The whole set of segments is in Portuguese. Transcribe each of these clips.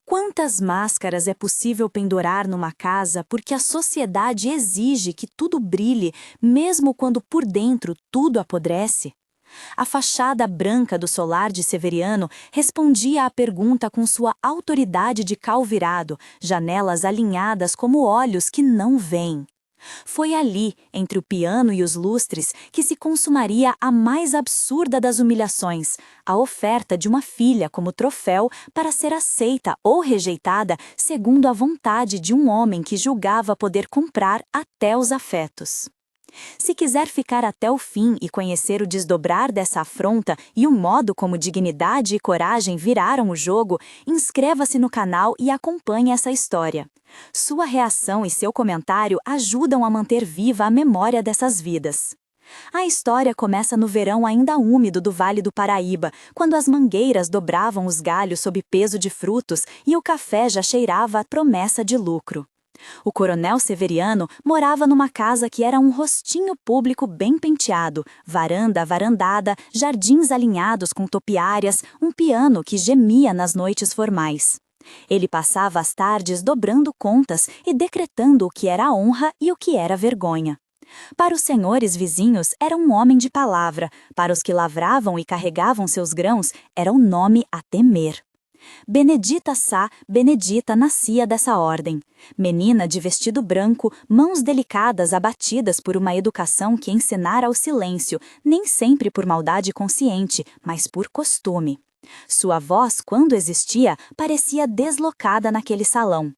Quantas máscaras é possível pendurar numa casa porque a sociedade exige que tudo brilhe, mesmo quando por dentro tudo apodrece? A fachada branca do solar de Severiano respondia à pergunta com sua autoridade de cal virado, janelas alinhadas como olhos que não veem. Foi ali, entre o piano e os lustres, que se consumaria a mais absurda das humilhações, a oferta de uma filha como troféu para ser aceita ou rejeitada segundo a vontade de um homem que julgava poder comprar até os afetos. Se quiser ficar até o fim e conhecer o desdobrar dessa afronta e o modo como dignidade e coragem viraram o jogo, inscreva-se no canal e acompanhe essa história. Sua reação e seu comentário ajudam a manter viva a memória dessas vidas. A história começa no verão ainda úmido do Vale do Paraíba, quando as mangueiras dobravam os galhos sob peso de frutos e o café já cheirava a promessa de lucro. O coronel Severiano morava numa casa que era um rostinho público bem penteado, varanda avarandada, jardins alinhados com topiárias, um piano que gemia nas noites formais. Ele passava as tardes dobrando contas e decretando o que era honra e o que era vergonha. Para os senhores vizinhos, era um homem de palavra, para os que lavravam e carregavam seus grãos, era um nome a temer. Benedita Sá Benedita nascia dessa ordem. Menina de vestido branco, mãos delicadas abatidas por uma educação que ensinara ao silêncio, nem sempre por maldade consciente, mas por costume. Sua voz, quando existia, parecia deslocada naquele salão.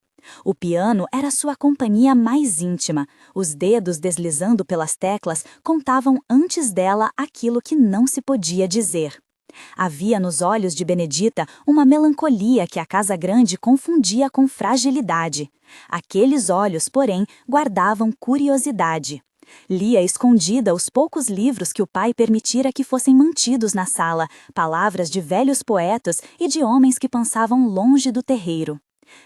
O piano era sua companhia mais íntima. Os dedos deslizando pelas teclas contavam antes dela aquilo que não se podia dizer. Havia nos olhos de Benedita uma melancolia que a casa grande confundia com fragilidade. Aqueles olhos, porém, guardavam curiosidade. Lia escondida os poucos livros que o pai permitira que fossem mantidos na sala, palavras de velhos poetas e de homens que pensavam longe do terreiro.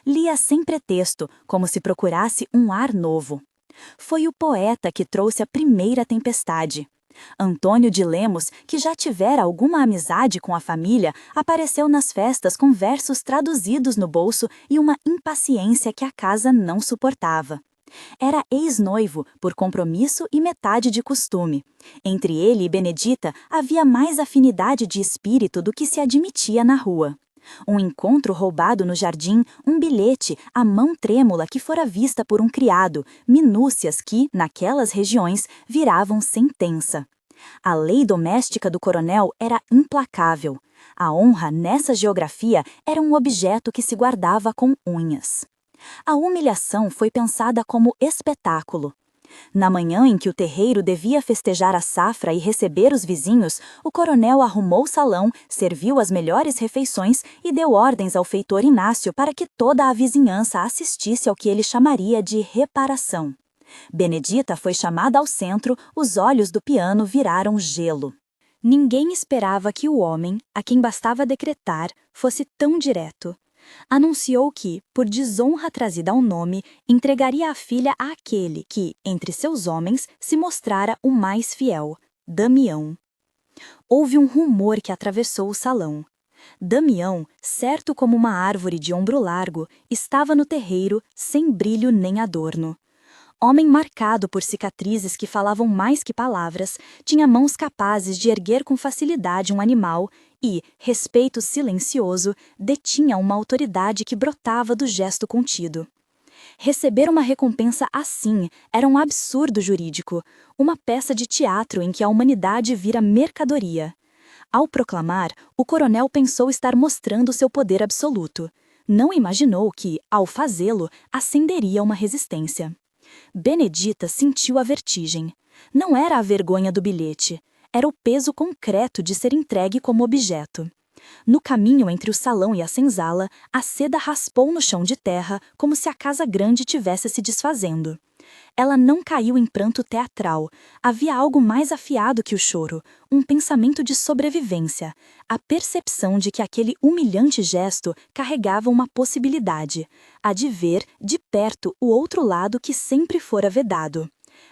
Lia sem pretexto, como se procurasse um ar novo. Foi o poeta que trouxe a primeira tempestade. Antônio de Lemos, que já tivera alguma amizade com a família, apareceu nas festas com versos traduzidos no bolso e uma impaciência que a casa não suportava. Era ex-noivo, por compromisso e metade de costume. Entre ele e Benedita havia mais afinidade de espírito do que se admitia na rua. Um encontro roubado no jardim, um bilhete, a mão trêmula que fora vista por um criado, minúcias que, naquelas regiões, viravam sentença. A lei doméstica do coronel era implacável. A honra nessa geografia era um objeto que se guardava com unhas. A humilhação foi pensada como espetáculo. Na manhã em que o terreiro devia festejar a safra e receber os vizinhos, o coronel arrumou o salão, serviu as melhores refeições e deu ordens ao feitor Inácio para que toda a vizinhança assistisse ao que ele chamaria de reparação. Benedita foi chamada ao centro, os olhos do piano viraram gelo. Ninguém esperava que o homem, a quem bastava decretar, fosse tão direto. Anunciou que, por desonra trazida ao nome, entregaria a filha àquele que, entre seus homens, se mostrara o mais fiel, Damião. Houve um rumor que atravessou o salão. Damião, certo como uma árvore de ombro largo, estava no terreiro, sem brilho nem adorno. Homem marcado por cicatrizes que falavam mais que palavras, tinha mãos capazes de erguer com facilidade um animal e, respeito silencioso, detinha uma autoridade que brotava do gesto contido. Receber uma recompensa assim era um absurdo jurídico, uma peça de teatro em que a humanidade vira mercadoria. Ao proclamar, o coronel pensou estar mostrando seu poder absoluto. Não imaginou que, ao fazê-lo, acenderia uma resistência. Benedita sentiu a vertigem. Não era a vergonha do bilhete, era o peso concreto de ser entregue como objeto. No caminho entre o salão e a senzala, a seda raspou no chão de terra como se a casa grande tivesse se desfazendo. Ela não caiu em pranto teatral. Havia algo mais afiado que o choro, um pensamento de sobrevivência, a percepção de que aquele humilhante gesto carregava uma possibilidade, a de ver, de perto, o outro lado que sempre fora vedado.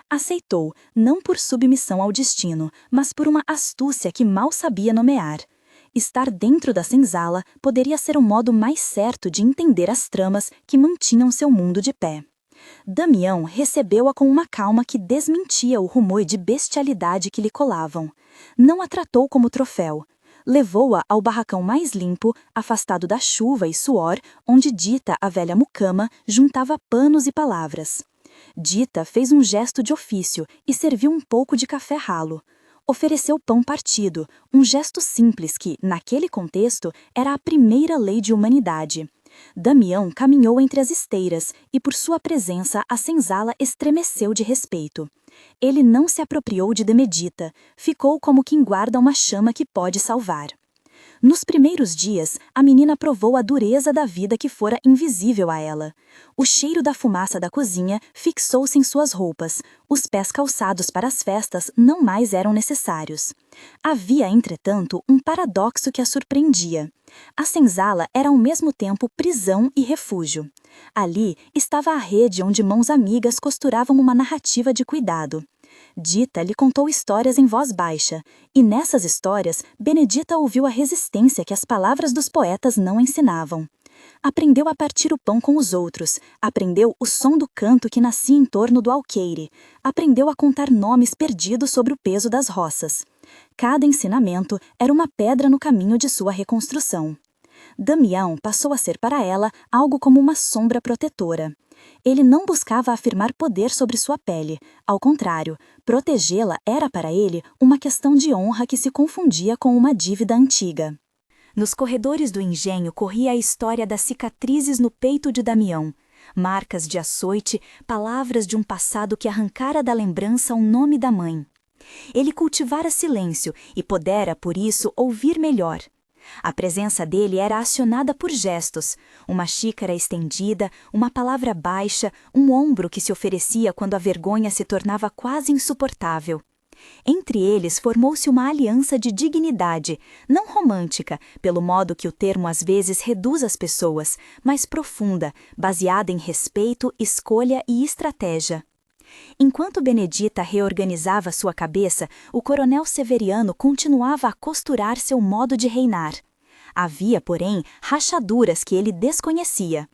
Aceitou, não por submissão ao destino, mas por uma astúcia que mal sabia nomear. Estar dentro da senzala poderia ser um modo mais certo de entender as tramas que mantinham seu mundo de pé. Damião recebeu-a com uma calma que desmentia o rumor de bestialidade que lhe colavam. Não a tratou como troféu. Levou-a ao barracão mais limpo, afastado da chuva e suor, onde Dita, a velha mucama, juntava panos e palavras. Dita fez um gesto de ofício e serviu um pouco de café ralo. Ofereceu pão partido, um gesto simples que, naquele contexto, era a primeira lei de humanidade. Damião caminhou entre as esteiras e, por sua presença, a senzala estremeceu de respeito. Ele não se apropriou de Benedita, ficou como quem guarda uma chama que pode salvar. Nos primeiros dias, a menina provou a dureza da vida que fora invisível a ela. O cheiro da fumaça da cozinha fixou-se em suas roupas. Os pés calçados para as festas não mais eram necessários. Havia, entretanto, um paradoxo que a surpreendia. A senzala era ao mesmo tempo prisão e refúgio. Ali estava a rede onde mãos amigas costuravam uma narrativa de cuidado. Dita lhe contou histórias em voz baixa, e nessas histórias, Benedita ouviu a resistência que as palavras dos poetas não ensinavam. Aprendeu a partir o pão com os outros, aprendeu o som do canto que nascia em torno do alqueire, aprendeu a contar nomes perdidos sobre o peso das roças. Cada ensinamento era uma pedra no caminho de sua reconstrução. Damião passou a ser para ela algo como uma sombra protetora. Ele não buscava afirmar poder sobre sua pele, ao contrário, protegê-la era para ele uma questão de honra que se confundia com uma dívida antiga. Nos corredores do engenho corria a história das cicatrizes no peito de Damião, marcas de açoite, palavras de um passado que arrancara da lembrança o nome da mãe. Ele cultivara silêncio e pudera, por isso, ouvir melhor. A presença dele era acionada por gestos, uma xícara estendida, uma palavra baixa, um ombro que se oferecia quando a vergonha se tornava quase insuportável. Entre eles formou-se uma aliança de dignidade, não romântica, pelo modo que o termo às vezes reduz as pessoas, mas profunda, baseada em respeito, escolha e estratégia. Enquanto Benedita reorganizava sua cabeça, o coronel Severiano continuava a costurar seu modo de reinar. Havia, porém, rachaduras que ele desconhecia.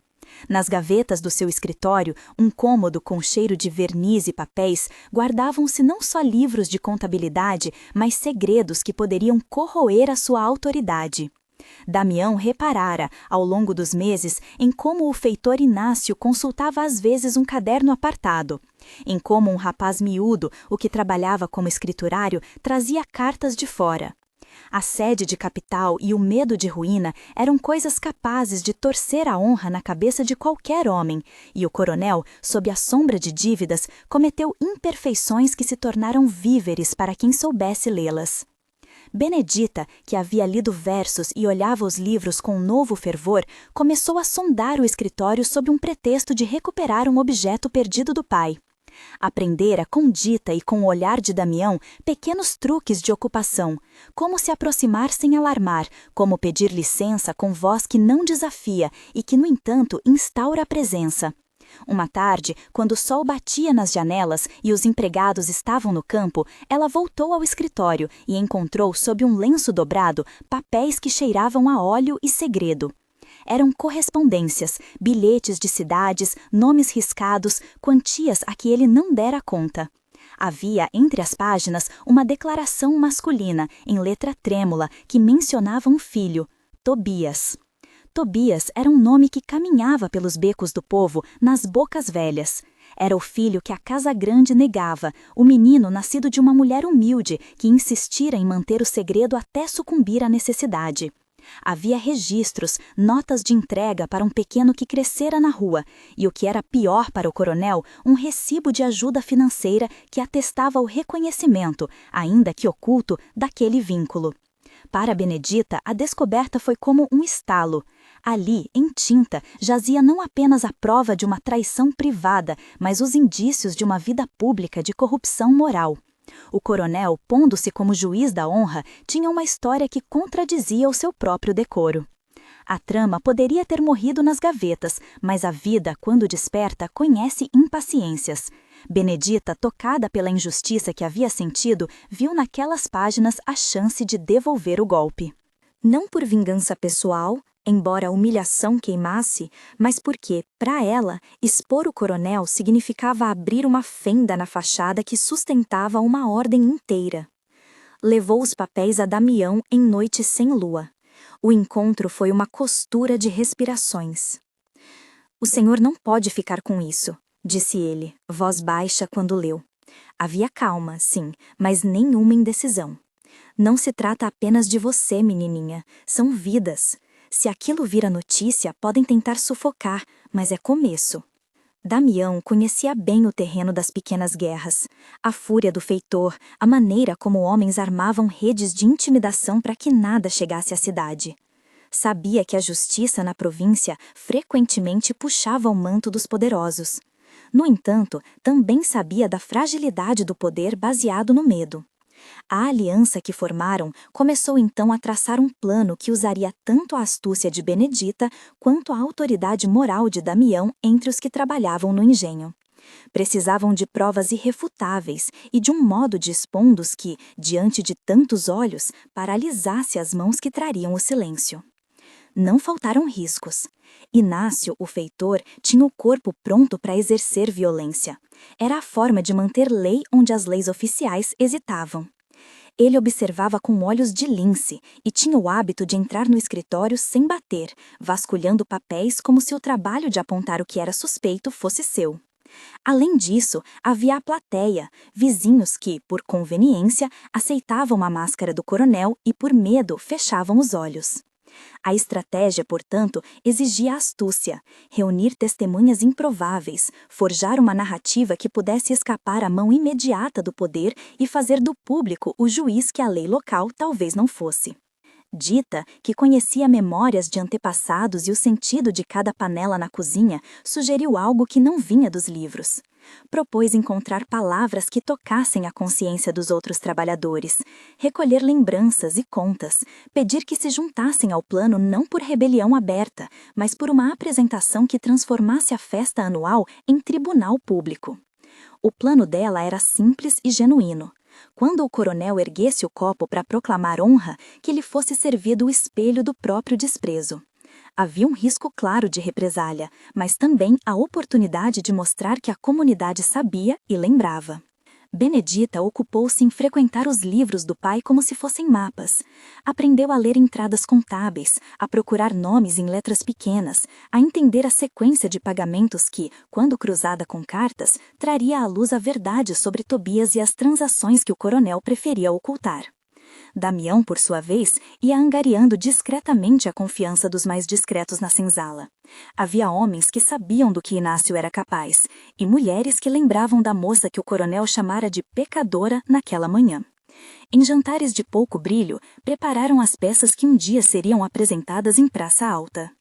Nas gavetas do seu escritório, um cômodo com cheiro de verniz e papéis, guardavam-se não só livros de contabilidade, mas segredos que poderiam corroer a sua autoridade. Damião reparara, ao longo dos meses, em como o feitor Inácio consultava às vezes um caderno apartado, em como um rapaz miúdo, o que trabalhava como escriturário, trazia cartas de fora. A sede de capital e o medo de ruína eram coisas capazes de torcer a honra na cabeça de qualquer homem, e o coronel, sob a sombra de dívidas, cometeu imperfeições que se tornaram víveres para quem soubesse lê-las. Benedita, que havia lido versos e olhava os livros com novo fervor, começou a sondar o escritório sob um pretexto de recuperar um objeto perdido do pai. Aprendera com Dita e com o olhar de Damião pequenos truques de ocupação, como se aproximar sem alarmar, como pedir licença com voz que não desafia e que, no entanto, instaura a presença. Uma tarde, quando o sol batia nas janelas e os empregados estavam no campo, ela voltou ao escritório e encontrou sob um lenço dobrado papéis que cheiravam a óleo e segredo. Eram correspondências, bilhetes de cidades, nomes riscados, quantias a que ele não dera conta. Havia entre as páginas uma declaração masculina, em letra trêmula, que mencionava um filho, Tobias. Tobias era um nome que caminhava pelos becos do povo, nas bocas velhas. Era o filho que a Casa Grande negava, o menino nascido de uma mulher humilde que insistira em manter o segredo até sucumbir à necessidade. Havia registros, notas de entrega para um pequeno que crescera na rua, e o que era pior para o coronel, um recibo de ajuda financeira que atestava o reconhecimento, ainda que oculto, daquele vínculo. Para Benedita, a descoberta foi como um estalo. Ali, em tinta, jazia não apenas a prova de uma traição privada, mas os indícios de uma vida pública de corrupção moral. O coronel, pondo-se como juiz da honra, tinha uma história que contradizia o seu próprio decoro. A trama poderia ter morrido nas gavetas, mas a vida, quando desperta, conhece impaciências. Benedita, tocada pela injustiça que havia sentido, viu naquelas páginas a chance de devolver o golpe. Não por vingança pessoal, embora a humilhação queimasse, mas porque, para ela, expor o coronel significava abrir uma fenda na fachada que sustentava uma ordem inteira. Levou os papéis a Damião em noite sem lua. O encontro foi uma costura de respirações. "O senhor não pode ficar com isso", disse ele, voz baixa quando leu. Havia calma, sim, mas nenhuma indecisão. "Não se trata apenas de você, menininha. São vidas. Se aquilo vira notícia, podem tentar sufocar, mas é começo." Damião conhecia bem o terreno das pequenas guerras, a fúria do feitor, a maneira como homens armavam redes de intimidação para que nada chegasse à cidade. Sabia que a justiça na província frequentemente puxava o manto dos poderosos. No entanto, também sabia da fragilidade do poder baseado no medo. A aliança que formaram começou então a traçar um plano que usaria tanto a astúcia de Benedita quanto a autoridade moral de Damião entre os que trabalhavam no engenho. Precisavam de provas irrefutáveis e de um modo de expô-los que, diante de tantos olhos, paralisasse as mãos que trariam o silêncio. Não faltaram riscos. Inácio, o feitor, tinha o corpo pronto para exercer violência. Era a forma de manter lei onde as leis oficiais hesitavam. Ele observava com olhos de lince e tinha o hábito de entrar no escritório sem bater, vasculhando papéis como se o trabalho de apontar o que era suspeito fosse seu. Além disso, havia a plateia, vizinhos que, por conveniência, aceitavam a máscara do coronel e, por medo, fechavam os olhos. A estratégia, portanto, exigia astúcia, reunir testemunhas improváveis, forjar uma narrativa que pudesse escapar à mão imediata do poder e fazer do público o juiz que a lei local talvez não fosse. Dita, que conhecia memórias de antepassados e o sentido de cada panela na cozinha, sugeriu algo que não vinha dos livros. Propôs encontrar palavras que tocassem a consciência dos outros trabalhadores, recolher lembranças e contas, pedir que se juntassem ao plano não por rebelião aberta, mas por uma apresentação que transformasse a festa anual em tribunal público. O plano dela era simples e genuíno. Quando o coronel erguesse o copo para proclamar honra, que lhe fosse servido o espelho do próprio desprezo. Havia um risco claro de represália, mas também a oportunidade de mostrar que a comunidade sabia e lembrava. Benedita ocupou-se em frequentar os livros do pai como se fossem mapas. Aprendeu a ler entradas contábeis, a procurar nomes em letras pequenas, a entender a sequência de pagamentos que, quando cruzada com cartas, traria à luz a verdade sobre Tobias e as transações que o coronel preferia ocultar. Damião, por sua vez, ia angariando discretamente a confiança dos mais discretos na senzala. Havia homens que sabiam do que Inácio era capaz, e mulheres que lembravam da moça que o coronel chamara de pecadora naquela manhã. Em jantares de pouco brilho, prepararam as peças que um dia seriam apresentadas em praça alta.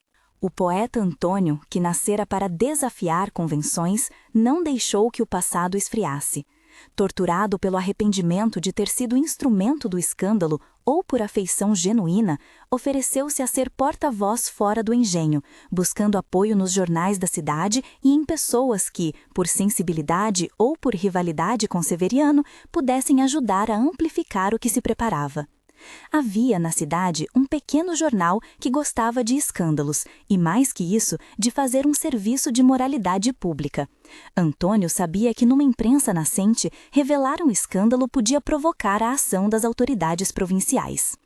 O poeta Antônio, que nascera para desafiar convenções, não deixou que o passado esfriasse. Torturado pelo arrependimento de ter sido instrumento do escândalo ou por afeição genuína, ofereceu-se a ser porta-voz fora do engenho, buscando apoio nos jornais da cidade e em pessoas que, por sensibilidade ou por rivalidade com Severiano, pudessem ajudar a amplificar o que se preparava. Havia na cidade um pequeno jornal que gostava de escândalos e, mais que isso, de fazer um serviço de moralidade pública. Antônio sabia que numa imprensa nascente, revelar um escândalo podia provocar a ação das autoridades provinciais.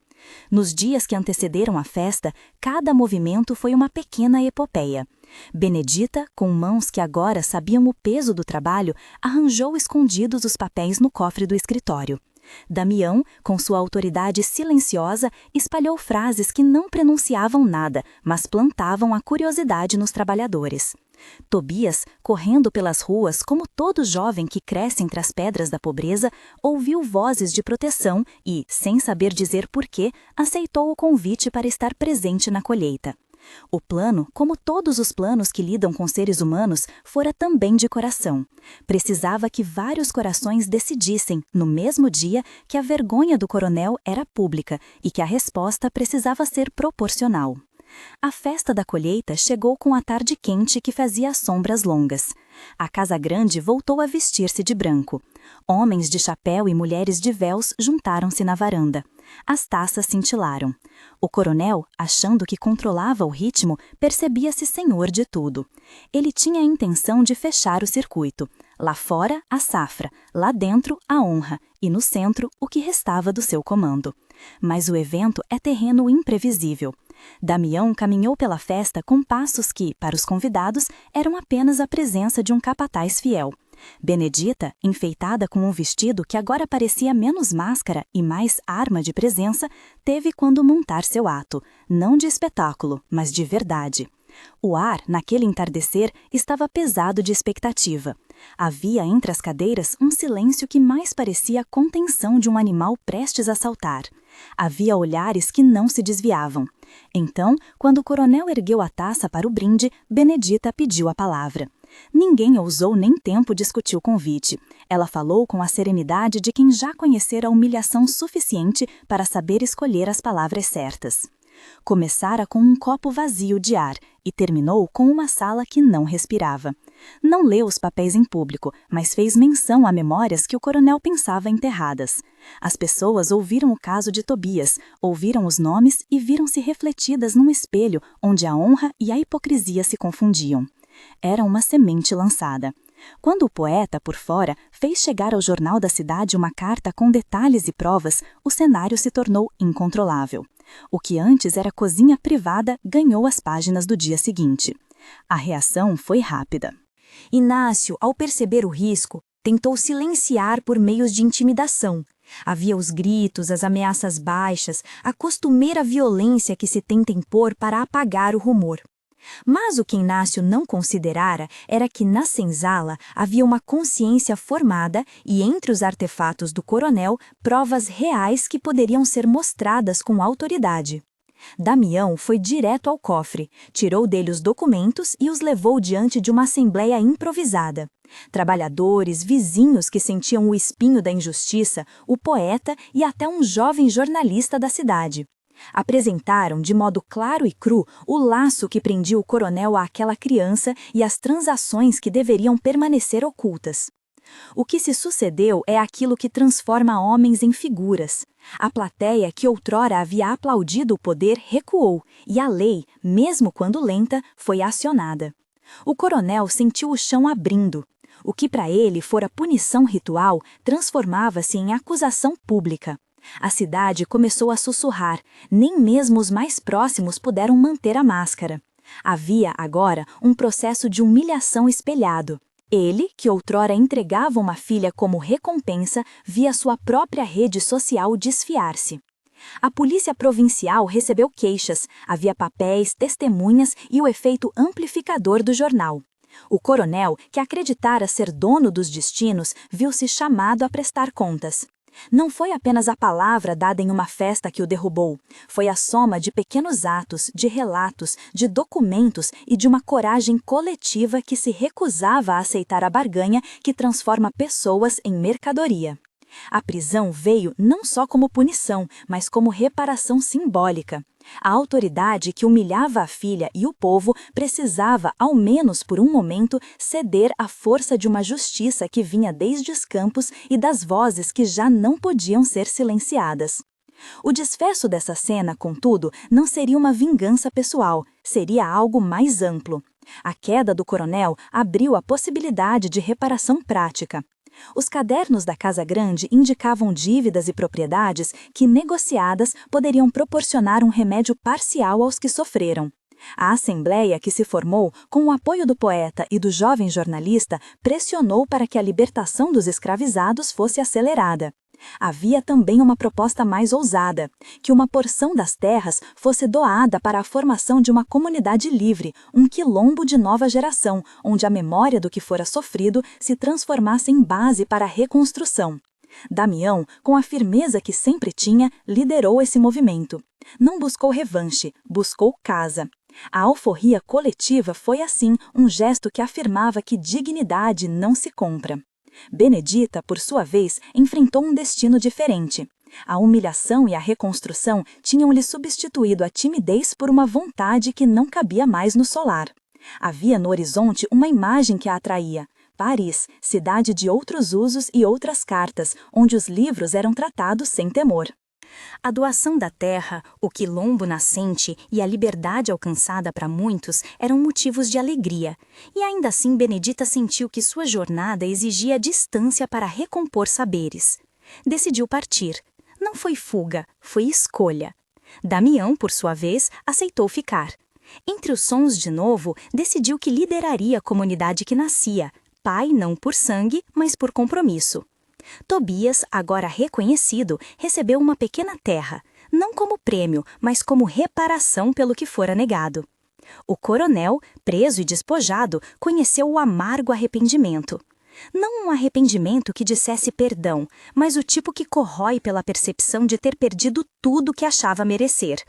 Nos dias que antecederam a festa, cada movimento foi uma pequena epopeia. Benedita, com mãos que agora sabiam o peso do trabalho, arranjou escondidos os papéis no cofre do escritório. Damião, com sua autoridade silenciosa, espalhou frases que não pronunciavam nada, mas plantavam a curiosidade nos trabalhadores. Tobias, correndo pelas ruas como todo jovem que cresce entre as pedras da pobreza, ouviu vozes de proteção e, sem saber dizer porquê, aceitou o convite para estar presente na colheita. O plano, como todos os planos que lidam com seres humanos, fora também de coração. Precisava que vários corações decidissem, no mesmo dia, que a vergonha do coronel era pública e que a resposta precisava ser proporcional. A festa da colheita chegou com a tarde quente que fazia sombras longas. A casa grande voltou a vestir-se de branco. Homens de chapéu e mulheres de véus juntaram-se na varanda. As taças cintilaram. O coronel, achando que controlava o ritmo, percebia-se senhor de tudo. Ele tinha a intenção de fechar o circuito. Lá fora, a safra, lá dentro, a honra, e no centro, o que restava do seu comando. Mas o evento é terreno imprevisível. Damião caminhou pela festa com passos que, para os convidados, eram apenas a presença de um capataz fiel. Benedita, enfeitada com um vestido que agora parecia menos máscara e mais arma de presença, teve quando montar seu ato, não de espetáculo, mas de verdade. O ar, naquele entardecer, estava pesado de expectativa. Havia entre as cadeiras um silêncio que mais parecia a contenção de um animal prestes a saltar. Havia olhares que não se desviavam. Então, quando o coronel ergueu a taça para o brinde, Benedita pediu a palavra. Ninguém ousou nem tempo discutir o convite. Ela falou com a serenidade de quem já conhecera a humilhação suficiente para saber escolher as palavras certas. Começara com um copo vazio de ar e terminou com uma sala que não respirava. Não leu os papéis em público, mas fez menção a memórias que o coronel pensava enterradas. As pessoas ouviram o caso de Tobias, ouviram os nomes e viram-se refletidas num espelho onde a honra e a hipocrisia se confundiam. Era uma semente lançada. Quando o poeta, por fora, fez chegar ao jornal da cidade uma carta com detalhes e provas, o cenário se tornou incontrolável. O que antes era cozinha privada ganhou as páginas do dia seguinte. A reação foi rápida. Inácio, ao perceber o risco, tentou silenciar por meios de intimidação. Havia os gritos, as ameaças baixas, a costumeira violência que se tenta impor para apagar o rumor. Mas o que Inácio não considerara era que na senzala havia uma consciência formada e entre os artefatos do coronel, provas reais que poderiam ser mostradas com autoridade. Damião foi direto ao cofre, tirou dele os documentos e os levou diante de uma assembleia improvisada. Trabalhadores, vizinhos que sentiam o espinho da injustiça, o poeta e até um jovem jornalista da cidade. Apresentaram de modo claro e cru o laço que prendia o coronel àquela criança e as transações que deveriam permanecer ocultas. O que se sucedeu é aquilo que transforma homens em figuras. A plateia que outrora havia aplaudido o poder recuou e a lei, mesmo quando lenta, foi acionada. O coronel sentiu o chão abrindo. O que para ele fora punição ritual transformava-se em acusação pública. A cidade começou a sussurrar, nem mesmo os mais próximos puderam manter a máscara. Havia, agora, um processo de humilhação espelhado. Ele, que outrora entregava uma filha como recompensa, via sua própria rede social desfiar-se. A polícia provincial recebeu queixas, havia papéis, testemunhas e o efeito amplificador do jornal. O coronel, que acreditara ser dono dos destinos, viu-se chamado a prestar contas. Não foi apenas a palavra dada em uma festa que o derrubou, foi a soma de pequenos atos, de relatos, de documentos e de uma coragem coletiva que se recusava a aceitar a barganha que transforma pessoas em mercadoria. A prisão veio não só como punição, mas como reparação simbólica. A autoridade que humilhava a filha e o povo precisava, ao menos por um momento, ceder à força de uma justiça que vinha desde os campos e das vozes que já não podiam ser silenciadas. O desfecho dessa cena, contudo, não seria uma vingança pessoal, seria algo mais amplo. A queda do coronel abriu a possibilidade de reparação prática. Os cadernos da Casa Grande indicavam dívidas e propriedades que, negociadas, poderiam proporcionar um remédio parcial aos que sofreram. A assembleia que se formou, com o apoio do poeta e do jovem jornalista, pressionou para que a libertação dos escravizados fosse acelerada. Havia também uma proposta mais ousada, que uma porção das terras fosse doada para a formação de uma comunidade livre, um quilombo de nova geração, onde a memória do que fora sofrido se transformasse em base para a reconstrução. Damião, com a firmeza que sempre tinha, liderou esse movimento. Não buscou revanche, buscou casa. A alforria coletiva foi, assim, um gesto que afirmava que dignidade não se compra. Benedita, por sua vez, enfrentou um destino diferente. A humilhação e a reconstrução tinham-lhe substituído a timidez por uma vontade que não cabia mais no solar. Havia no horizonte uma imagem que a atraía. Paris, cidade de outros usos e outras cartas, onde os livros eram tratados sem temor. A doação da terra, o quilombo nascente e a liberdade alcançada para muitos eram motivos de alegria, e ainda assim Benedita sentiu que sua jornada exigia distância para recompor saberes. Decidiu partir. Não foi fuga, foi escolha. Damião, por sua vez, aceitou ficar. Entre os sons de novo, decidiu que lideraria a comunidade que nascia, pai não por sangue, mas por compromisso. Tobias, agora reconhecido, recebeu uma pequena terra, não como prêmio, mas como reparação pelo que fora negado. O coronel, preso e despojado, conheceu o amargo arrependimento. Não um arrependimento que dissesse perdão, mas o tipo que corrói pela percepção de ter perdido tudo que achava merecer.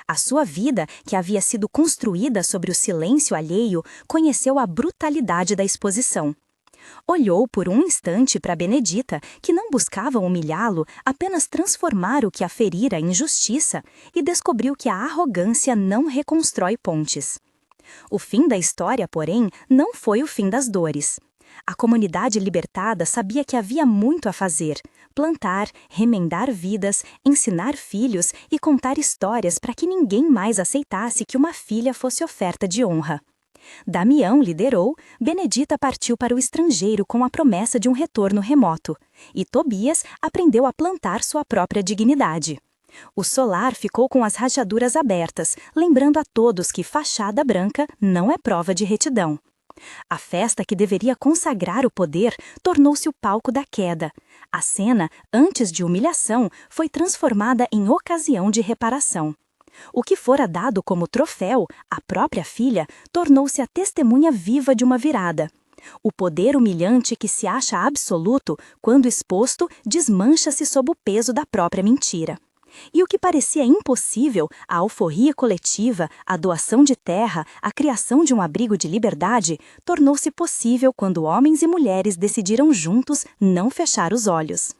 A sua vida, que havia sido construída sobre o silêncio alheio, conheceu a brutalidade da exposição. Olhou por um instante para Benedita, que não buscava humilhá-lo, apenas transformar o que a ferira em justiça, e descobriu que a arrogância não reconstrói pontes. O fim da história, porém, não foi o fim das dores. A comunidade libertada sabia que havia muito a fazer: plantar, remendar vidas, ensinar filhos e contar histórias para que ninguém mais aceitasse que uma filha fosse oferta de honra. Damião liderou, Benedita partiu para o estrangeiro com a promessa de um retorno remoto, e Tobias aprendeu a plantar sua própria dignidade. O solar ficou com as rachaduras abertas, lembrando a todos que fachada branca não é prova de retidão. A festa que deveria consagrar o poder tornou-se o palco da queda. A cena, antes de humilhação, foi transformada em ocasião de reparação. O que fora dado como troféu, a própria filha, tornou-se a testemunha viva de uma virada. O poder humilhante que se acha absoluto, quando exposto, desmancha-se sob o peso da própria mentira. E o que parecia impossível, a alforria coletiva, a doação de terra, a criação de um abrigo de liberdade, tornou-se possível quando homens e mulheres decidiram juntos não fechar os olhos.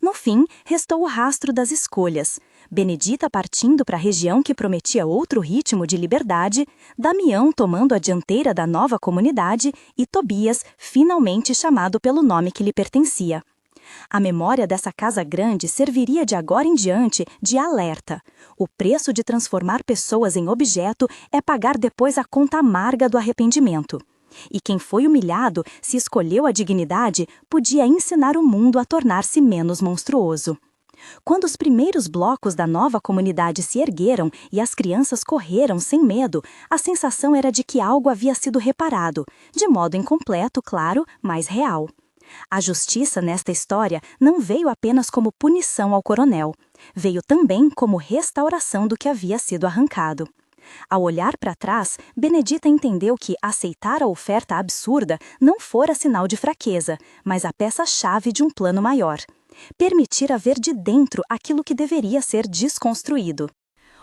No fim, restou o rastro das escolhas. Benedita partindo para a região que prometia outro ritmo de liberdade, Damião tomando a dianteira da nova comunidade e Tobias finalmente chamado pelo nome que lhe pertencia. A memória dessa casa grande serviria de agora em diante de alerta. O preço de transformar pessoas em objeto é pagar depois a conta amarga do arrependimento. E quem foi humilhado, se escolheu a dignidade, podia ensinar o mundo a tornar-se menos monstruoso. Quando os primeiros blocos da nova comunidade se ergueram e as crianças correram sem medo, a sensação era de que algo havia sido reparado, de modo incompleto, claro, mas real. A justiça nesta história não veio apenas como punição ao coronel, veio também como restauração do que havia sido arrancado. Ao olhar para trás, Benedita entendeu que aceitar a oferta absurda não fora sinal de fraqueza, mas a peça-chave de um plano maior. Permitir haver de dentro aquilo que deveria ser desconstruído.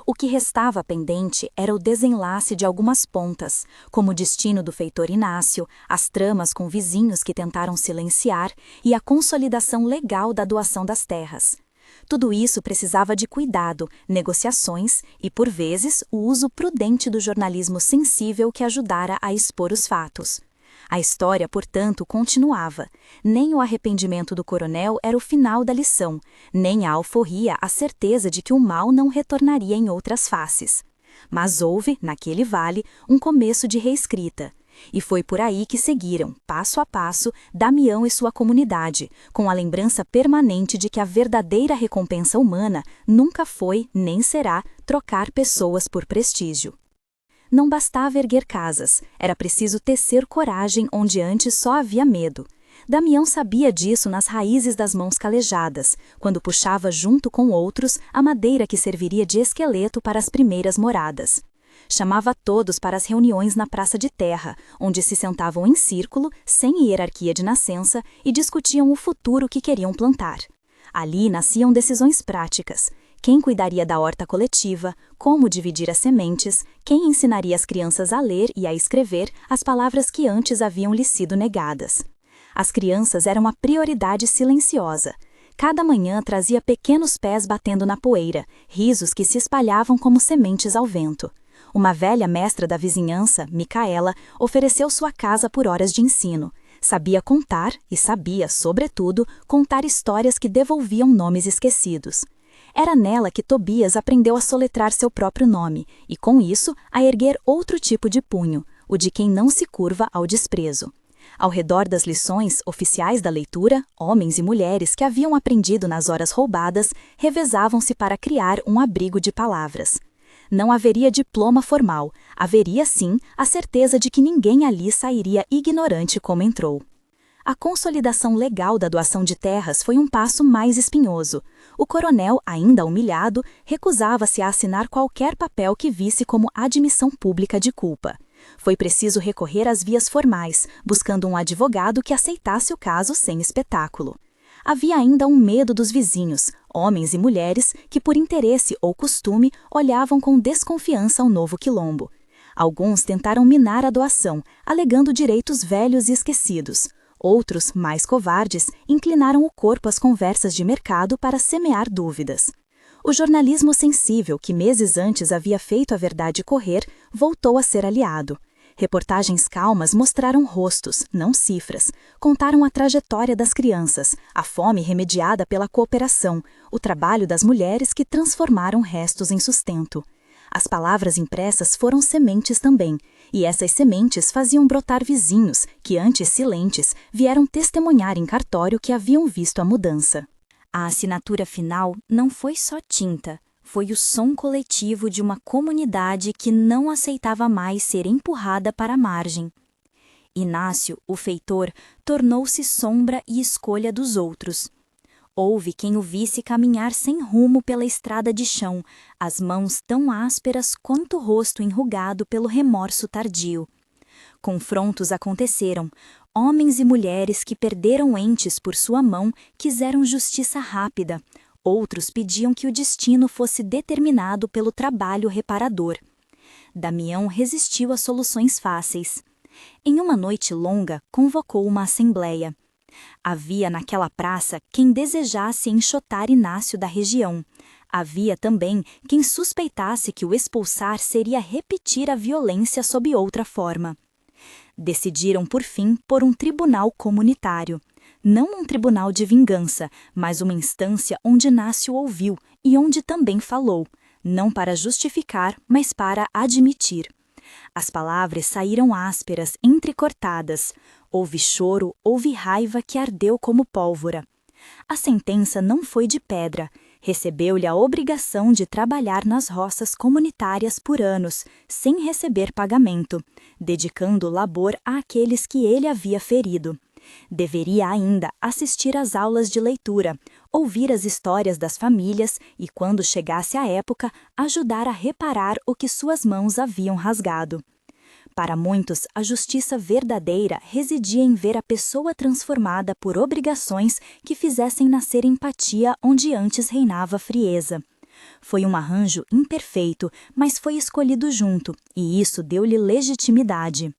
O que restava pendente era o desenlace de algumas pontas, como o destino do feitor Inácio, as tramas com vizinhos que tentaram silenciar e a consolidação legal da doação das terras. Tudo isso precisava de cuidado, negociações e, por vezes, o uso prudente do jornalismo sensível que ajudara a expor os fatos. A história, portanto, continuava. Nem o arrependimento do coronel era o final da lição, nem a alforria a certeza de que o mal não retornaria em outras faces. Mas houve, naquele vale, um começo de reescrita. E foi por aí que seguiram, passo a passo, Damião e sua comunidade, com a lembrança permanente de que a verdadeira recompensa humana nunca foi, nem será, trocar pessoas por prestígio. Não bastava erguer casas, era preciso tecer coragem onde antes só havia medo. Damião sabia disso nas raízes das mãos calejadas, quando puxava junto com outros a madeira que serviria de esqueleto para as primeiras moradas. Chamava todos para as reuniões na Praça de Terra, onde se sentavam em círculo, sem hierarquia de nascença, e discutiam o futuro que queriam plantar. Ali nasciam decisões práticas. Quem cuidaria da horta coletiva, como dividir as sementes, quem ensinaria as crianças a ler e a escrever as palavras que antes haviam lhes sido negadas. As crianças eram a prioridade silenciosa. Cada manhã trazia pequenos pés batendo na poeira, risos que se espalhavam como sementes ao vento. Uma velha mestra da vizinhança, Micaela, ofereceu sua casa por horas de ensino. Sabia contar e sabia, sobretudo, contar histórias que devolviam nomes esquecidos. Era nela que Tobias aprendeu a soletrar seu próprio nome e, com isso, a erguer outro tipo de punho, o de quem não se curva ao desprezo. Ao redor das lições oficiais da leitura, homens e mulheres que haviam aprendido nas horas roubadas revezavam-se para criar um abrigo de palavras. Não haveria diploma formal, haveria sim a certeza de que ninguém ali sairia ignorante como entrou. A consolidação legal da doação de terras foi um passo mais espinhoso. O coronel, ainda humilhado, recusava-se a assinar qualquer papel que visse como admissão pública de culpa. Foi preciso recorrer às vias formais, buscando um advogado que aceitasse o caso sem espetáculo. Havia ainda um medo dos vizinhos, homens e mulheres, que por interesse ou costume olhavam com desconfiança ao novo quilombo. Alguns tentaram minar a doação, alegando direitos velhos e esquecidos. Outros, mais covardes, inclinaram o corpo às conversas de mercado para semear dúvidas. O jornalismo sensível, que meses antes havia feito a verdade correr, voltou a ser aliado. Reportagens calmas mostraram rostos, não cifras, contaram a trajetória das crianças, a fome remediada pela cooperação, o trabalho das mulheres que transformaram restos em sustento. As palavras impressas foram sementes também, e essas sementes faziam brotar vizinhos que, antes silentes, vieram testemunhar em cartório que haviam visto a mudança. A assinatura final não foi só tinta, foi o som coletivo de uma comunidade que não aceitava mais ser empurrada para a margem. Inácio, o feitor, tornou-se sombra e escolha dos outros. Houve quem o visse caminhar sem rumo pela estrada de chão, as mãos tão ásperas quanto o rosto enrugado pelo remorso tardio. Confrontos aconteceram. Homens e mulheres que perderam entes por sua mão quiseram justiça rápida. Outros pediam que o destino fosse determinado pelo trabalho reparador. Damião resistiu às soluções fáceis. Em uma noite longa, convocou uma assembleia. Havia naquela praça quem desejasse enxotar Inácio da região. Havia também quem suspeitasse que o expulsar seria repetir a violência sob outra forma. Decidiram, por fim, por um tribunal comunitário. Não um tribunal de vingança, mas uma instância onde Inácio ouviu e onde também falou, não para justificar, mas para admitir. As palavras saíram ásperas, entrecortadas. Houve choro, houve raiva que ardeu como pólvora. A sentença não foi de pedra. Recebeu-lhe a obrigação de trabalhar nas roças comunitárias por anos, sem receber pagamento, dedicando labor àqueles que ele havia ferido. Deveria ainda assistir às aulas de leitura, ouvir as histórias das famílias e, quando chegasse a época, ajudar a reparar o que suas mãos haviam rasgado. Para muitos, a justiça verdadeira residia em ver a pessoa transformada por obrigações que fizessem nascer empatia onde antes reinava frieza. Foi um arranjo imperfeito, mas foi escolhido junto, e isso deu-lhe legitimidade.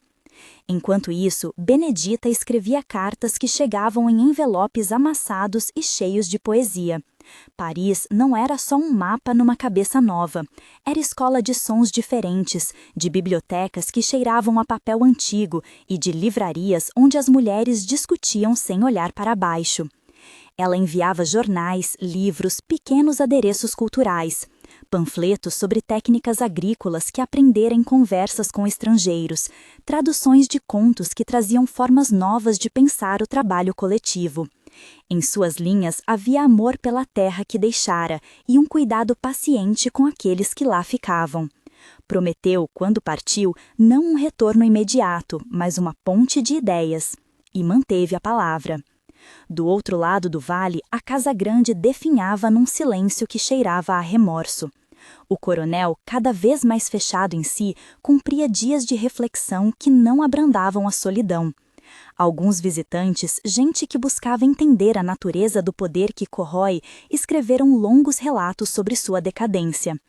Enquanto isso, Benedita escrevia cartas que chegavam em envelopes amassados e cheios de poesia. Paris não era só um mapa numa cabeça nova. Era escola de sons diferentes, de bibliotecas que cheiravam a papel antigo e de livrarias onde as mulheres discutiam sem olhar para baixo. Ela enviava jornais, livros, pequenos adereços culturais, panfletos sobre técnicas agrícolas que aprendera em conversas com estrangeiros, traduções de contos que traziam formas novas de pensar o trabalho coletivo. Em suas linhas havia amor pela terra que deixara e um cuidado paciente com aqueles que lá ficavam. Prometeu, quando partiu, não um retorno imediato, mas uma ponte de ideias. E manteve a palavra. Do outro lado do vale, a Casa Grande definhava num silêncio que cheirava a remorso. O coronel, cada vez mais fechado em si, cumpria dias de reflexão que não abrandavam a solidão. Alguns visitantes, gente que buscava entender a natureza do poder que corrói, escreveram longos relatos sobre sua decadência.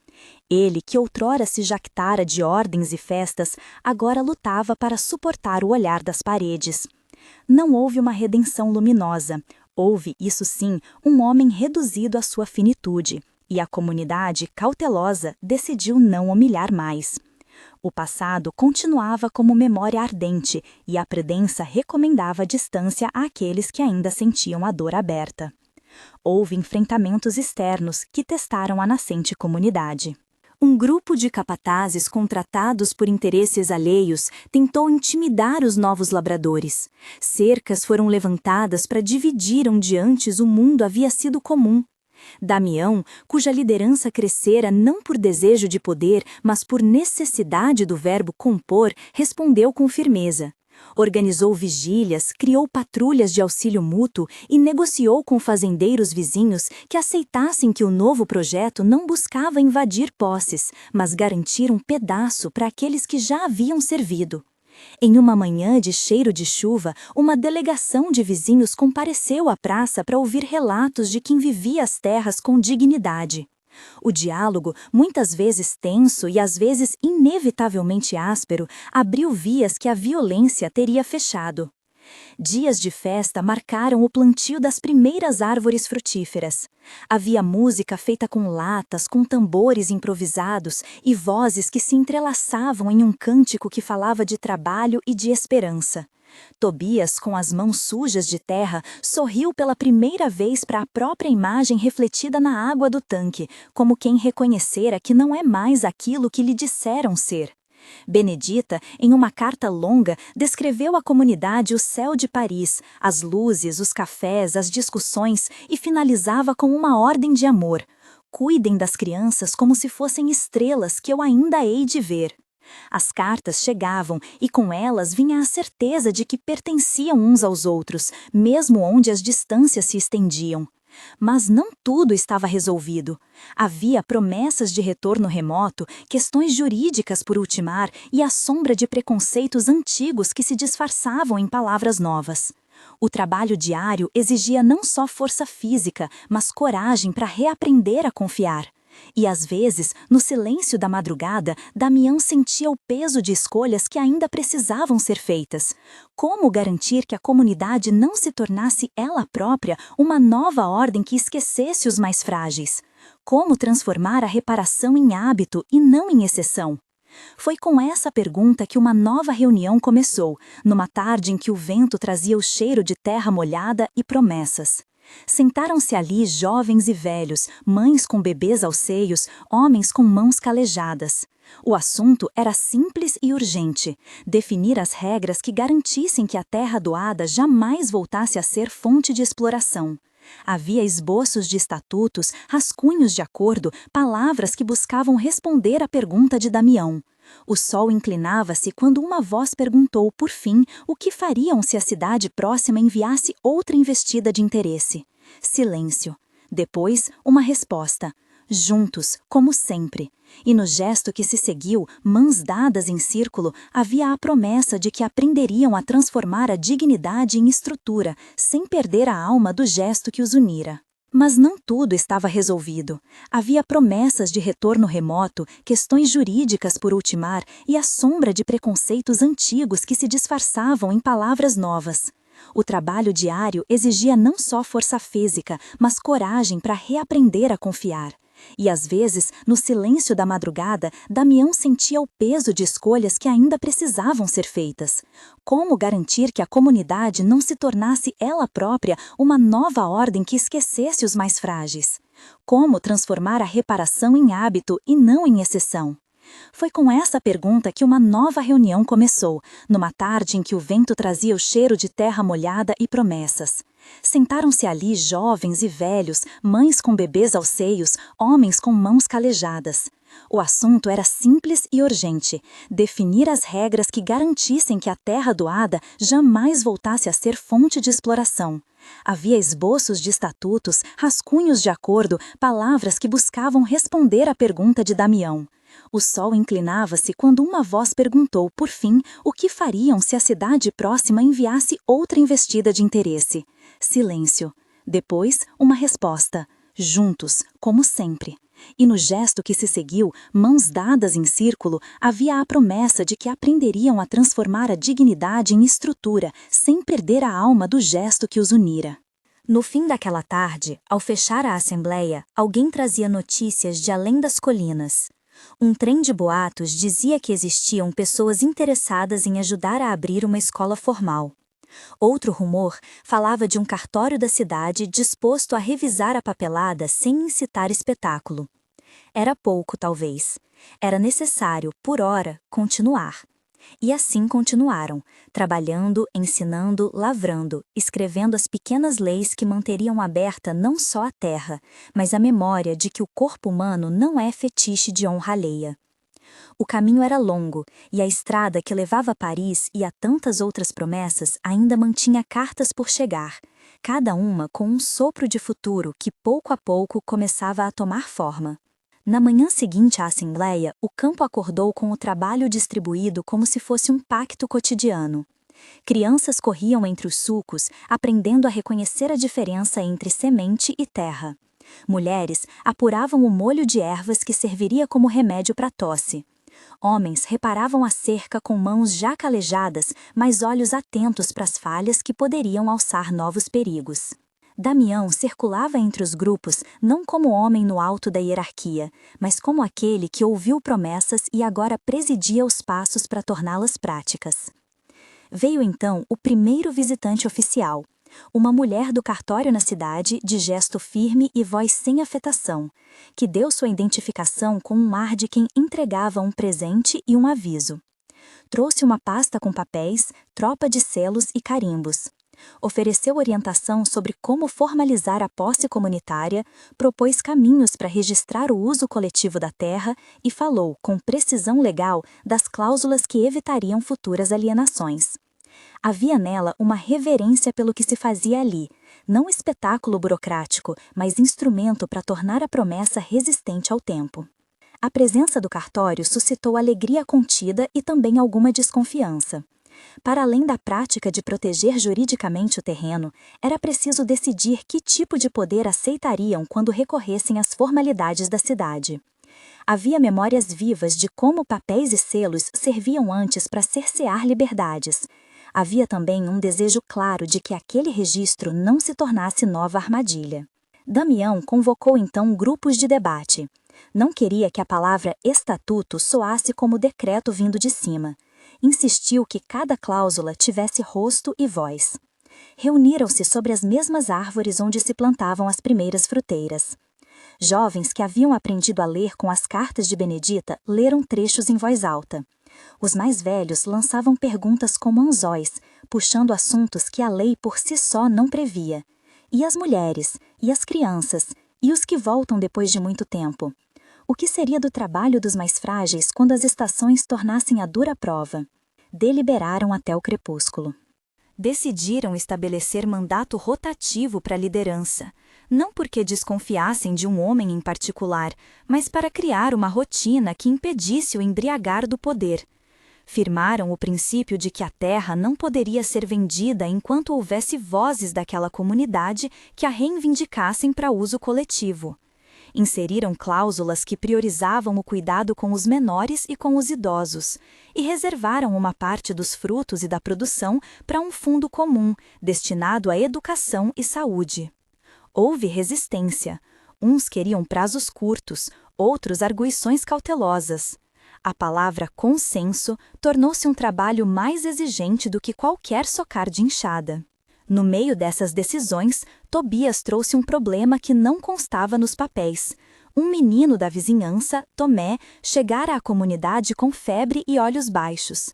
Ele, que outrora se jactara de ordens e festas, agora lutava para suportar o olhar das paredes. Não houve uma redenção luminosa. Houve, isso sim, um homem reduzido à sua finitude. E a comunidade, cautelosa, decidiu não humilhar mais. O passado continuava como memória ardente e a prudença recomendava distância àqueles que ainda sentiam a dor aberta. Houve enfrentamentos externos que testaram a nascente comunidade. Um grupo de capatazes contratados por interesses alheios tentou intimidar os novos labradores. Cercas foram levantadas para dividir onde antes o mundo havia sido comum. Damião, cuja liderança crescera não por desejo de poder, mas por necessidade do verbo compor, respondeu com firmeza. Organizou vigílias, criou patrulhas de auxílio mútuo e negociou com fazendeiros vizinhos que aceitassem que o novo projeto não buscava invadir posses, mas garantir um pedaço para aqueles que já haviam servido. Em uma manhã de cheiro de chuva, uma delegação de vizinhos compareceu à praça para ouvir relatos de quem vivia as terras com dignidade. O diálogo, muitas vezes tenso e às vezes inevitavelmente áspero, abriu vias que a violência teria fechado. Dias de festa marcaram o plantio das primeiras árvores frutíferas. Havia música feita com latas, com tambores improvisados e vozes que se entrelaçavam em um cântico que falava de trabalho e de esperança. Tobias, com as mãos sujas de terra, sorriu pela primeira vez para a própria imagem refletida na água do tanque, como quem reconhecera que não é mais aquilo que lhe disseram ser. Benedita, em uma carta longa, descreveu à comunidade o céu de Paris, as luzes, os cafés, as discussões e finalizava com uma ordem de amor. Cuidem das crianças como se fossem estrelas que eu ainda hei de ver. As cartas chegavam e com elas vinha a certeza de que pertenciam uns aos outros, mesmo onde as distâncias se estendiam. Mas não tudo estava resolvido. Havia promessas de retorno remoto, questões jurídicas por ultimar e a sombra de preconceitos antigos que se disfarçavam em palavras novas. O trabalho diário exigia não só força física, mas coragem para reaprender a confiar. E às vezes, no silêncio da madrugada, Damião sentia o peso de escolhas que ainda precisavam ser feitas. Como garantir que a comunidade não se tornasse ela própria uma nova ordem que esquecesse os mais frágeis? Como transformar a reparação em hábito e não em exceção? Foi com essa pergunta que uma nova reunião começou, numa tarde em que o vento trazia o cheiro de terra molhada e promessas. Sentaram-se ali jovens e velhos, mães com bebês aos seios, homens com mãos calejadas. O assunto era simples e urgente: definir as regras que garantissem que a terra doada jamais voltasse a ser fonte de exploração. Havia esboços de estatutos, rascunhos de acordo, palavras que buscavam responder à pergunta de Damião. O sol inclinava-se quando uma voz perguntou, por fim, o que fariam se a cidade próxima enviasse outra investida de interesse. Silêncio. Depois, uma resposta. Juntos, como sempre. E no gesto que se seguiu, mãos dadas em círculo, havia a promessa de que aprenderiam a transformar a dignidade em estrutura, sem perder a alma do gesto que os unira. Mas não tudo estava resolvido. Havia promessas de retorno remoto, questões jurídicas por ultimar e a sombra de preconceitos antigos que se disfarçavam em palavras novas. O trabalho diário exigia não só força física, mas coragem para reaprender a confiar. E às vezes, no silêncio da madrugada, Damião sentia o peso de escolhas que ainda precisavam ser feitas. Como garantir que a comunidade não se tornasse ela própria uma nova ordem que esquecesse os mais frágeis? Como transformar a reparação em hábito e não em exceção? Foi com essa pergunta que uma nova reunião começou, numa tarde em que o vento trazia o cheiro de terra molhada e promessas. Sentaram-se ali jovens e velhos, mães com bebês aos seios, homens com mãos calejadas. O assunto era simples e urgente: definir as regras que garantissem que a terra doada jamais voltasse a ser fonte de exploração. Havia esboços de estatutos, rascunhos de acordo, palavras que buscavam responder à pergunta de Damião. O sol inclinava-se quando uma voz perguntou, por fim, o que fariam se a cidade próxima enviasse outra investida de interesse. Silêncio. Depois, uma resposta. Juntos, como sempre. E no gesto que se seguiu, mãos dadas em círculo, havia a promessa de que aprenderiam a transformar a dignidade em estrutura, sem perder a alma do gesto que os unira. No fim daquela tarde, ao fechar a assembleia, alguém trazia notícias de além das colinas. Um trem de boatos dizia que existiam pessoas interessadas em ajudar a abrir uma escola formal. Outro rumor falava de um cartório da cidade disposto a revisar a papelada sem incitar espetáculo. Era pouco, talvez. Era necessário, por hora, continuar. E assim continuaram, trabalhando, ensinando, lavrando, escrevendo as pequenas leis que manteriam aberta não só a terra, mas a memória de que o corpo humano não é fetiche de honra alheia. O caminho era longo, e a estrada que levava a Paris e a tantas outras promessas ainda mantinha cartas por chegar, cada uma com um sopro de futuro que pouco a pouco começava a tomar forma. Na manhã seguinte à assembleia, o campo acordou com o trabalho distribuído como se fosse um pacto cotidiano. Crianças corriam entre os sulcos, aprendendo a reconhecer a diferença entre semente e terra. Mulheres apuravam o molho de ervas que serviria como remédio para a tosse. Homens reparavam a cerca com mãos já calejadas, mas olhos atentos para as falhas que poderiam alçar novos perigos. Damião circulava entre os grupos não como homem no alto da hierarquia, mas como aquele que ouviu promessas e agora presidia os passos para torná-las práticas. Veio então o primeiro visitante oficial, uma mulher do cartório na cidade, de gesto firme e voz sem afetação, que deu sua identificação com um ar de quem entregava um presente e um aviso. Trouxe uma pasta com papéis, tropa de selos e carimbos. Ofereceu orientação sobre como formalizar a posse comunitária, propôs caminhos para registrar o uso coletivo da terra e falou, com precisão legal, das cláusulas que evitariam futuras alienações. Havia nela uma reverência pelo que se fazia ali, não espetáculo burocrático, mas instrumento para tornar a promessa resistente ao tempo. A presença do cartório suscitou alegria contida e também alguma desconfiança. Para além da prática de proteger juridicamente o terreno, era preciso decidir que tipo de poder aceitariam quando recorressem às formalidades da cidade. Havia memórias vivas de como papéis e selos serviam antes para cercear liberdades. Havia também um desejo claro de que aquele registro não se tornasse nova armadilha. Damião convocou então grupos de debate. Não queria que a palavra estatuto soasse como decreto vindo de cima. Insistiu que cada cláusula tivesse rosto e voz. Reuniram-se sobre as mesmas árvores onde se plantavam as primeiras fruteiras. Jovens que haviam aprendido a ler com as cartas de Benedita leram trechos em voz alta. Os mais velhos lançavam perguntas como anzóis, puxando assuntos que a lei por si só não previa. E as mulheres? E as crianças? E os que voltam depois de muito tempo? O que seria do trabalho dos mais frágeis quando as estações tornassem a dura prova? Deliberaram até o crepúsculo. Decidiram estabelecer mandato rotativo para a liderança, não porque desconfiassem de um homem em particular, mas para criar uma rotina que impedisse o embriagar do poder. Firmaram o princípio de que a terra não poderia ser vendida enquanto houvesse vozes daquela comunidade que a reivindicassem para uso coletivo. Inseriram cláusulas que priorizavam o cuidado com os menores e com os idosos, e reservaram uma parte dos frutos e da produção para um fundo comum, destinado à educação e saúde. Houve resistência. Uns queriam prazos curtos, outros arguições cautelosas. A palavra consenso tornou-se um trabalho mais exigente do que qualquer socar de enxada. No meio dessas decisões, Tobias trouxe um problema que não constava nos papéis. Um menino da vizinhança, Tomé, chegara à comunidade com febre e olhos baixos.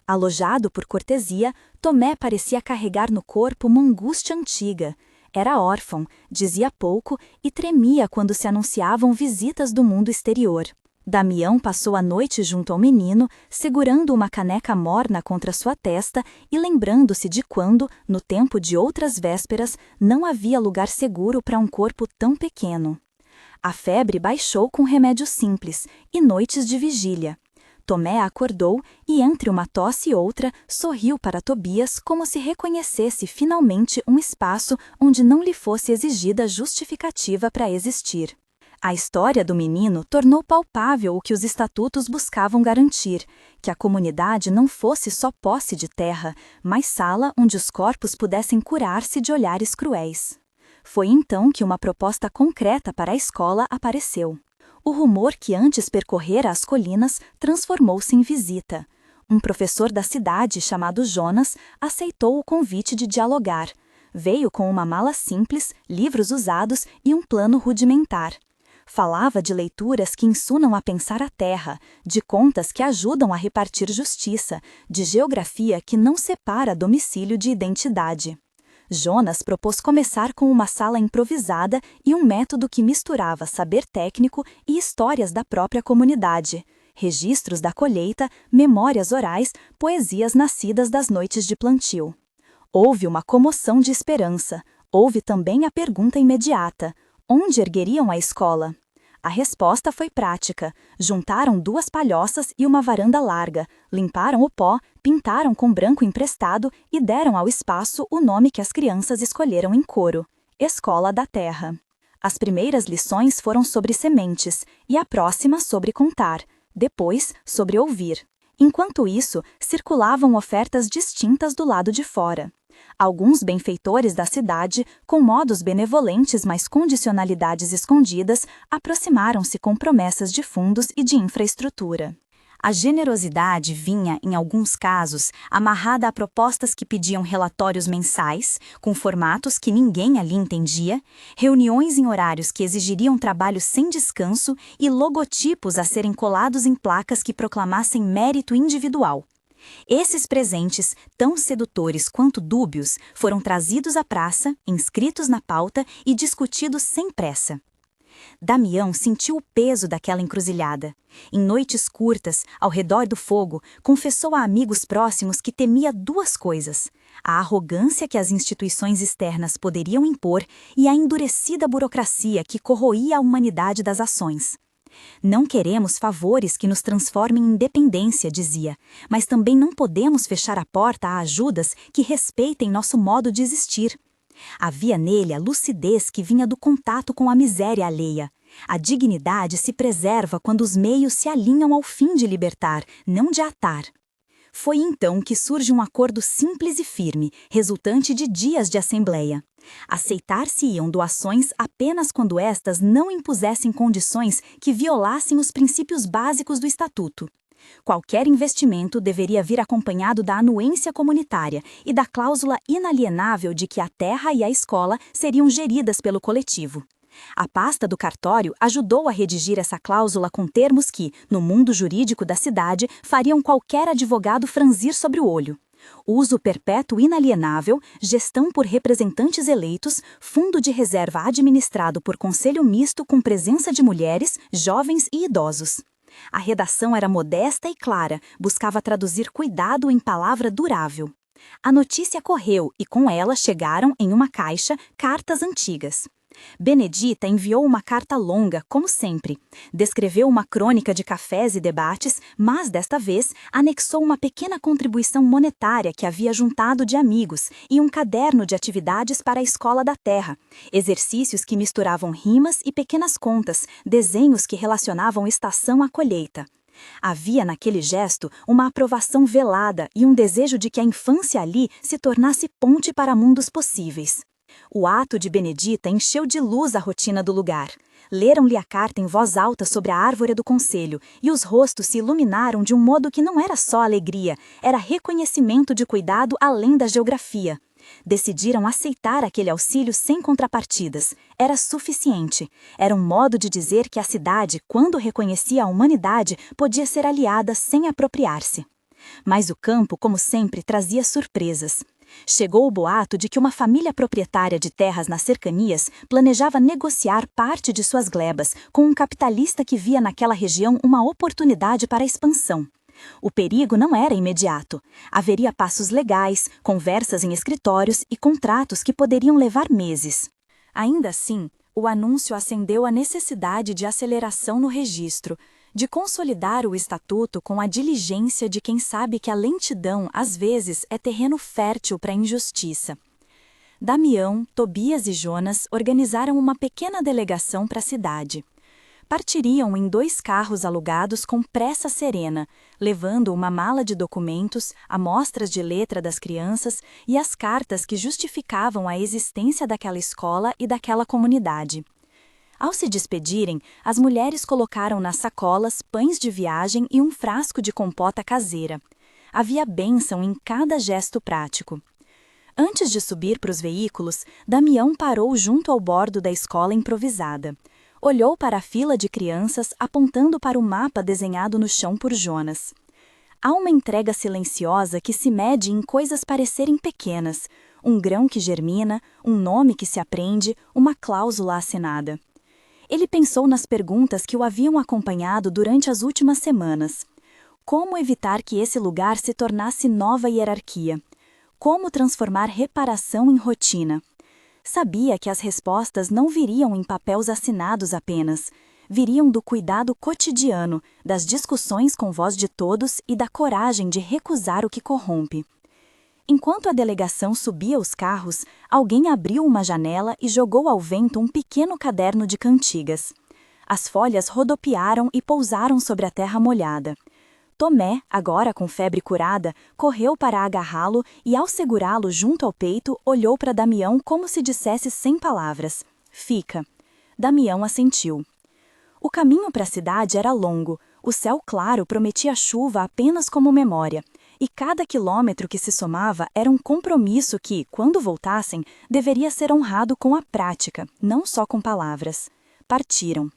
Alojado por cortesia, Tomé parecia carregar no corpo uma angústia antiga. Era órfão, dizia pouco e tremia quando se anunciavam visitas do mundo exterior. Damião passou a noite junto ao menino, segurando uma caneca morna contra sua testa e lembrando-se de quando, no tempo de outras vésperas, não havia lugar seguro para um corpo tão pequeno. A febre baixou com remédio simples e noites de vigília. Tomé acordou e, entre uma tosse e outra, sorriu para Tobias como se reconhecesse finalmente um espaço onde não lhe fosse exigida justificativa para existir. A história do menino tornou palpável o que os estatutos buscavam garantir, que a comunidade não fosse só posse de terra, mas sala onde os corpos pudessem curar-se de olhares cruéis. Foi então que uma proposta concreta para a escola apareceu. O rumor que antes percorrera as colinas transformou-se em visita. Um professor da cidade, chamado Jonas, aceitou o convite de dialogar. Veio com uma mala simples, livros usados e um plano rudimentar. Falava de leituras que ensinam a pensar a terra, de contas que ajudam a repartir justiça, de geografia que não separa domicílio de identidade. Jonas propôs começar com uma sala improvisada e um método que misturava saber técnico e histórias da própria comunidade, registros da colheita, memórias orais, poesias nascidas das noites de plantio. Houve uma comoção de esperança. Houve também a pergunta imediata: onde ergueriam a escola? A resposta foi prática. Juntaram 2 palhoças e uma varanda larga, limparam o pó, pintaram com branco emprestado e deram ao espaço o nome que as crianças escolheram em coro: Escola da Terra. As primeiras lições foram sobre sementes e a próxima sobre contar, depois sobre ouvir. Enquanto isso, circulavam ofertas distintas do lado de fora. Alguns benfeitores da cidade, com modos benevolentes mas condicionalidades escondidas, aproximaram-se com promessas de fundos e de infraestrutura. A generosidade vinha, em alguns casos, amarrada a propostas que pediam relatórios mensais, com formatos que ninguém ali entendia, reuniões em horários que exigiriam trabalho sem descanso e logotipos a serem colados em placas que proclamassem mérito individual. Esses presentes, tão sedutores quanto dúbios, foram trazidos à praça, inscritos na pauta e discutidos sem pressa. Damião sentiu o peso daquela encruzilhada. Em noites curtas, ao redor do fogo, confessou a amigos próximos que temia 2 coisas: a arrogância que as instituições externas poderiam impor e a endurecida burocracia que corroía a humanidade das ações. Não queremos favores que nos transformem em dependência, dizia, mas também não podemos fechar a porta a ajudas que respeitem nosso modo de existir. Havia nele a lucidez que vinha do contato com a miséria alheia. A dignidade se preserva quando os meios se alinham ao fim de libertar, não de atar. Foi então que surge um acordo simples e firme, resultante de dias de assembleia. Aceitar-se-iam doações apenas quando estas não impusessem condições que violassem os princípios básicos do Estatuto. Qualquer investimento deveria vir acompanhado da anuência comunitária e da cláusula inalienável de que a terra e a escola seriam geridas pelo coletivo. A pasta do cartório ajudou a redigir essa cláusula com termos que, no mundo jurídico da cidade, fariam qualquer advogado franzir sobre o olho. Uso perpétuo inalienável, gestão por representantes eleitos, fundo de reserva administrado por conselho misto com presença de mulheres, jovens e idosos. A redação era modesta e clara, buscava traduzir cuidado em palavra durável. A notícia correu e com ela chegaram, em uma caixa, cartas antigas. Benedita enviou uma carta longa, como sempre. Descreveu uma crônica de cafés e debates, mas, desta vez, anexou uma pequena contribuição monetária que havia juntado de amigos e um caderno de atividades para a Escola da Terra, exercícios que misturavam rimas e pequenas contas, desenhos que relacionavam estação à colheita. Havia naquele gesto uma aprovação velada e um desejo de que a infância ali se tornasse ponte para mundos possíveis. O ato de Benedita encheu de luz a rotina do lugar. Leram-lhe a carta em voz alta sobre a árvore do conselho, e os rostos se iluminaram de um modo que não era só alegria, era reconhecimento de cuidado além da geografia. Decidiram aceitar aquele auxílio sem contrapartidas. Era suficiente. Era um modo de dizer que a cidade, quando reconhecia a humanidade, podia ser aliada sem apropriar-se. Mas o campo, como sempre, trazia surpresas. Chegou o boato de que uma família proprietária de terras nas cercanias planejava negociar parte de suas glebas com um capitalista que via naquela região uma oportunidade para a expansão. O perigo não era imediato. Haveria passos legais, conversas em escritórios e contratos que poderiam levar meses. Ainda assim, o anúncio acendeu a necessidade de aceleração no registro, de consolidar o estatuto com a diligência de quem sabe que a lentidão, às vezes, é terreno fértil para a injustiça. Damião, Tobias e Jonas organizaram uma pequena delegação para a cidade. Partiriam em 2 carros alugados com pressa serena, levando uma mala de documentos, amostras de letra das crianças e as cartas que justificavam a existência daquela escola e daquela comunidade. Ao se despedirem, as mulheres colocaram nas sacolas pães de viagem e um frasco de compota caseira. Havia bênção em cada gesto prático. Antes de subir para os veículos, Damião parou junto ao bordo da escola improvisada. Olhou para a fila de crianças, apontando para o mapa desenhado no chão por Jonas. Há uma entrega silenciosa que se mede em coisas parecerem pequenas, um grão que germina, um nome que se aprende, uma cláusula assinada. Ele pensou nas perguntas que o haviam acompanhado durante as últimas semanas. Como evitar que esse lugar se tornasse nova hierarquia? Como transformar reparação em rotina? Sabia que as respostas não viriam em papéis assinados apenas, viriam do cuidado cotidiano, das discussões com voz de todos e da coragem de recusar o que corrompe. Enquanto a delegação subia os carros, alguém abriu uma janela e jogou ao vento um pequeno caderno de cantigas. As folhas rodopiaram e pousaram sobre a terra molhada. Tomé, agora com febre curada, correu para agarrá-lo e, ao segurá-lo junto ao peito, olhou para Damião como se dissesse sem palavras: "Fica." Damião assentiu. O caminho para a cidade era longo, o céu claro prometia chuva apenas como memória, e cada quilômetro que se somava era um compromisso que, quando voltassem, deveria ser honrado com a prática, não só com palavras. Partiram.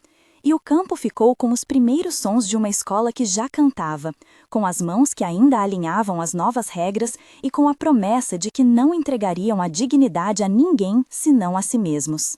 E o campo ficou com os primeiros sons de uma escola que já cantava, com as mãos que ainda alinhavam as novas regras e com a promessa de que não entregariam a dignidade a ninguém senão a si mesmos.